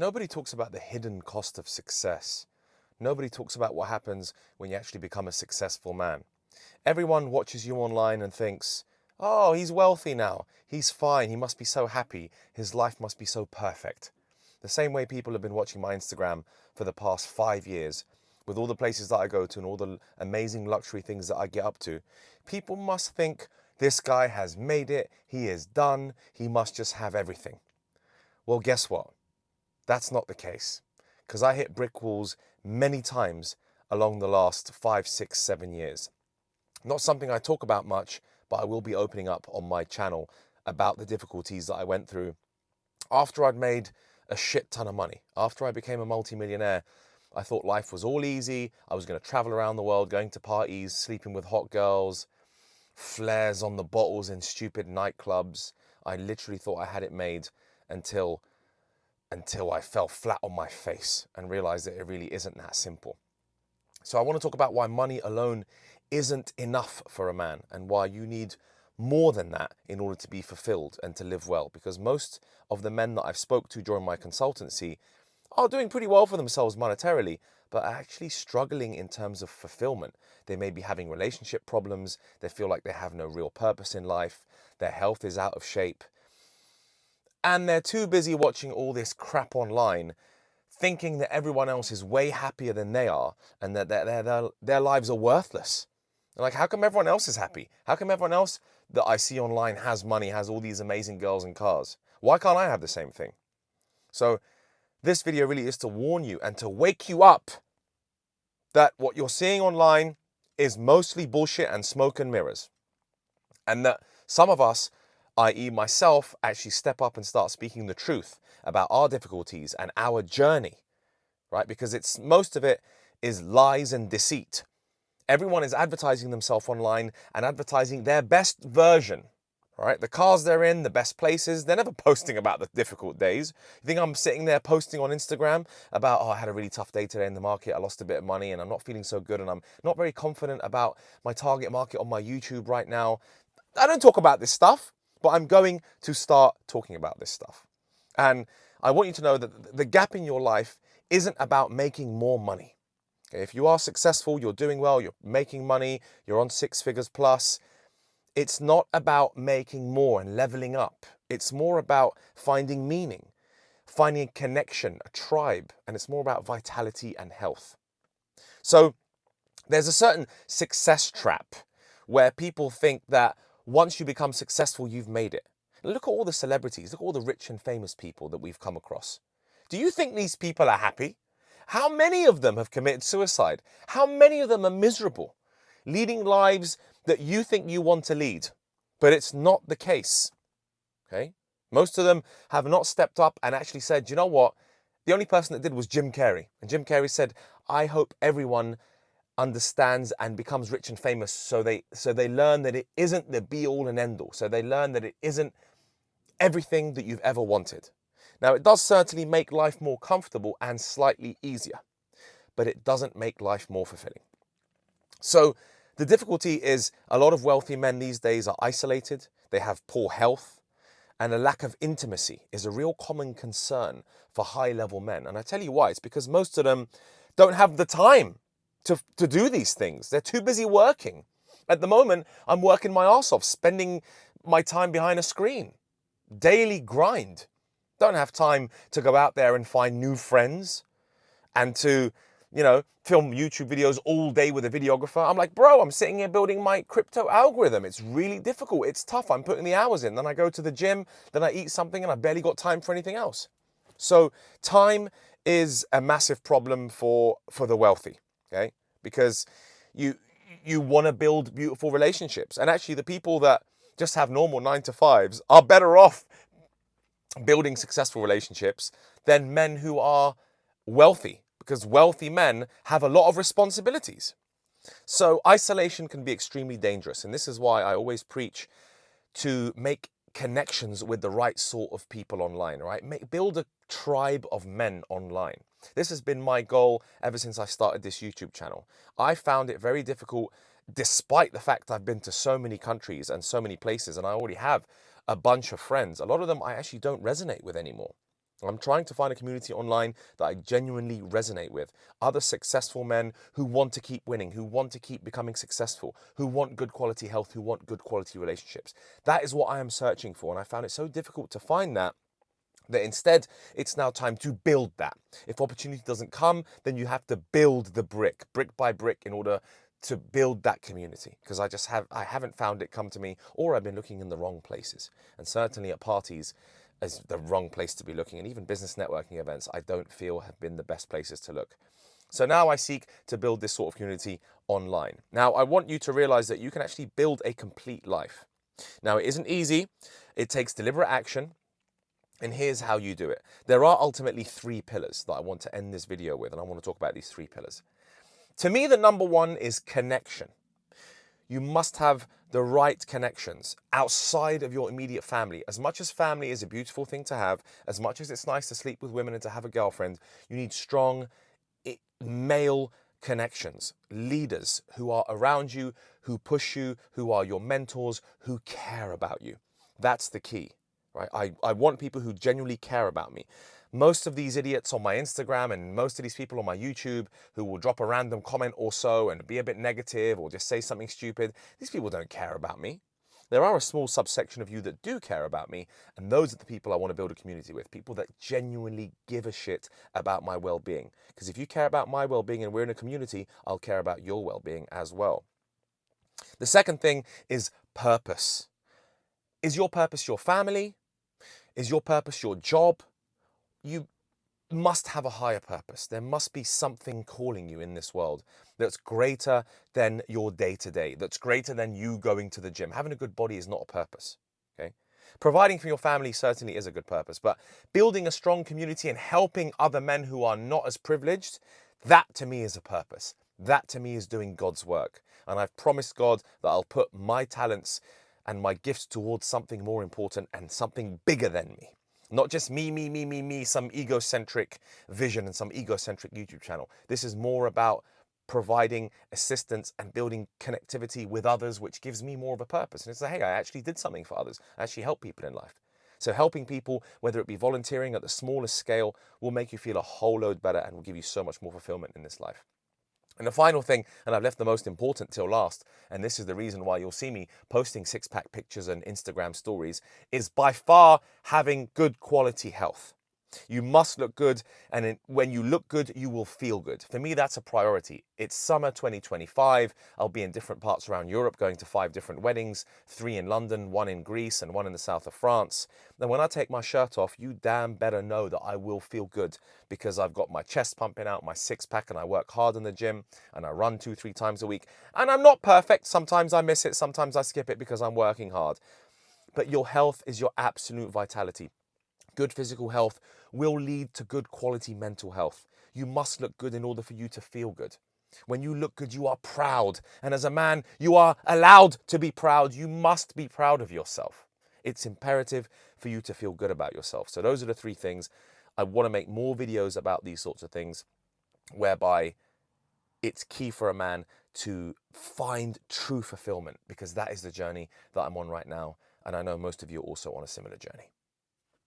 Nobody talks about the hidden cost of success. Nobody talks about what happens when you actually become a successful man. Everyone watches you online and thinks, oh, he's wealthy now. He's fine. He must be so happy. His life must be so perfect. The same way people have been watching my Instagram for the past 5 years, with all the places that I go to and all the amazing luxury things that I get up to, people must think this guy has made it. He is done. He must just have everything. Well, guess what? That's not the case, because I hit brick walls many times along the last 5, 6, 7 years. Not something I talk about much, but I will be opening up on my channel about the difficulties that I went through after I'd made a shit ton of money. After I became a multimillionaire, I thought life was all easy. I was going to travel around the world, going to parties, sleeping with hot girls, flares on the bottles in stupid nightclubs. I literally thought I had it made until I fell flat on my face and realized that it really isn't that simple. So I want to talk about why money alone isn't enough for a man and why you need more than that in order to be fulfilled and to live well. Because most of the men that I've spoke to during my consultancy are doing pretty well for themselves monetarily, but are actually struggling in terms of fulfillment. They may be having relationship problems. They feel like they have no real purpose in life. Their health is out of shape. And they're too busy watching all this crap online, thinking that everyone else is way happier than they are and that their lives are worthless. Like, how come everyone else is happy? How come everyone else that I see online has money, has all these amazing girls and cars? Why can't I have the same thing? So this video really is to warn you and to wake you up that what you're seeing online is mostly bullshit and smoke and mirrors. And that some of us, i.e. myself, actually step up and start speaking the truth about our difficulties and our journey, right? Because most of it is lies and deceit. Everyone is advertising themselves online and advertising their best version, right? The cars they're in, the best places. They're never posting about the difficult days. You think I'm sitting there posting on Instagram about, oh, I had a really tough day today in the market. I lost a bit of money and I'm not feeling so good and I'm not very confident about my target market on my YouTube right now. I don't talk about this stuff, but I'm going to start talking about this stuff. And I want you to know that the gap in your life isn't about making more money. Okay? If you are successful, you're doing well, you're making money, you're on 6 figures plus, it's not about making more and leveling up. It's more about finding meaning, finding a connection, a tribe, and it's more about vitality and health. So there's a certain success trap where people think that once you become successful, you've made it. Look at all the celebrities, look at all the rich and famous people that we've come across. Do you think these people are happy? How many of them have committed suicide? How many of them are miserable, leading lives that you think you want to lead? But it's not the case, okay? Most of them have not stepped up and actually said, you know what? The only person that did was Jim Carrey. And Jim Carrey said, I hope everyone understands and becomes rich and famous so they learn that it isn't the be all and end all. So they learn that it isn't everything that you've ever wanted. Now, it does certainly make life more comfortable and slightly easier, but it doesn't make life more fulfilling. So the difficulty is a lot of wealthy men these days are isolated, they have poor health, and a lack of intimacy is a real common concern for high-level men. And I tell you why. It's because most of them don't have the time to do these things. They're too busy working. At the moment, I'm working my ass off, spending my time behind a screen. Daily grind. Don't have time to go out there and find new friends and to, film YouTube videos all day with a videographer. I'm like, bro, I'm sitting here building my crypto algorithm. It's really difficult. It's tough. I'm putting the hours in. Then I go to the gym, then I eat something and I barely got time for anything else. So time is a massive problem for the wealthy, okay? Because you want to build beautiful relationships. And actually the people that just have normal 9-to-5s are better off building successful relationships than men who are wealthy, because wealthy men have a lot of responsibilities. So isolation can be extremely dangerous. And this is why I always preach to make connections with the right sort of people online, right? Build a tribe of men online. This has been my goal ever since I started this YouTube channel. I found it very difficult, despite the fact I've been to so many countries and so many places, and I already have a bunch of friends. A lot of them I actually don't resonate with anymore. I'm trying to find a community online that I genuinely resonate with. Other successful men who want to keep winning, who want to keep becoming successful, who want good quality health, who want good quality relationships. That is what I am searching for. And I found it so difficult to find that instead it's now time to build that. If opportunity doesn't come, then you have to build the brick by brick, in order to build that community, because I haven't found it come to me, or I've been looking in the wrong places. And certainly at parties is the wrong place to be looking, and even business networking events I don't feel have been the best places to look. So now I seek to build this sort of community online. Now I want you to realize that you can actually build a complete life. Now it isn't easy, it takes deliberate action. And here's how you do it. There are ultimately 3 pillars that I want to end this video with, and I want to talk about these 3 pillars. To me, the number one is connection. You must have the right connections outside of your immediate family. As much as family is a beautiful thing to have, as much as it's nice to sleep with women and to have a girlfriend, you need strong male connections, leaders who are around you, who push you, who are your mentors, who care about you. That's the key. Right? I want people who genuinely care about me. Most of these idiots on my Instagram and most of these people on my YouTube who will drop a random comment or so and be a bit negative or just say something stupid, these people don't care about me. There are a small subsection of you that do care about me, and those are the people I want to build a community with, people that genuinely give a shit about my well-being. Because if you care about my well-being and we're in a community, I'll care about your well-being as well. The second thing is purpose. Is your purpose your family? Is your purpose your job? You must have a higher purpose. There must be something calling you in this world that's greater than your day-to-day, that's greater than you going to the gym. Having a good body is not a purpose, okay? Providing for your family certainly is a good purpose, but building a strong community and helping other men who are not as privileged, that to me is a purpose. That to me is doing God's work. And I've promised God that I'll put my talents and my gifts towards something more important and something bigger than me. Not just me, some egocentric vision and some egocentric YouTube channel. This is more about providing assistance and building connectivity with others, which gives me more of a purpose. And it's like, hey, I actually did something for others. I actually help people in life. So helping people, whether it be volunteering at the smallest scale, will make you feel a whole load better and will give you so much more fulfillment in this life. And the final thing, and I've left the most important till last, and this is the reason why you'll see me posting six-pack pictures and Instagram stories, is by far having good quality health. You must look good, and when you look good, you will feel good. For me, that's a priority. It's summer 2025. I'll be in different parts around Europe, going to 5 different weddings, 3 in London, 1 in Greece, and 1 in the south of France. Then when I take my shirt off, you damn better know that I will feel good, because I've got my chest pumping out, my six-pack, and I work hard in the gym, and I run 2-3 times a week. And I'm not perfect. Sometimes I miss it. Sometimes I skip it because I'm working hard. But your health is your absolute vitality. Good physical health will lead to good quality mental health. You must look good in order for you to feel good. When you look good, you are proud. And as a man, you are allowed to be proud. You must be proud of yourself. It's imperative for you to feel good about yourself. So those are the 3 things. I want to make more videos about these sorts of things, whereby it's key for a man to find true fulfillment, because that is the journey that I'm on right now. And I know most of you are also on a similar journey.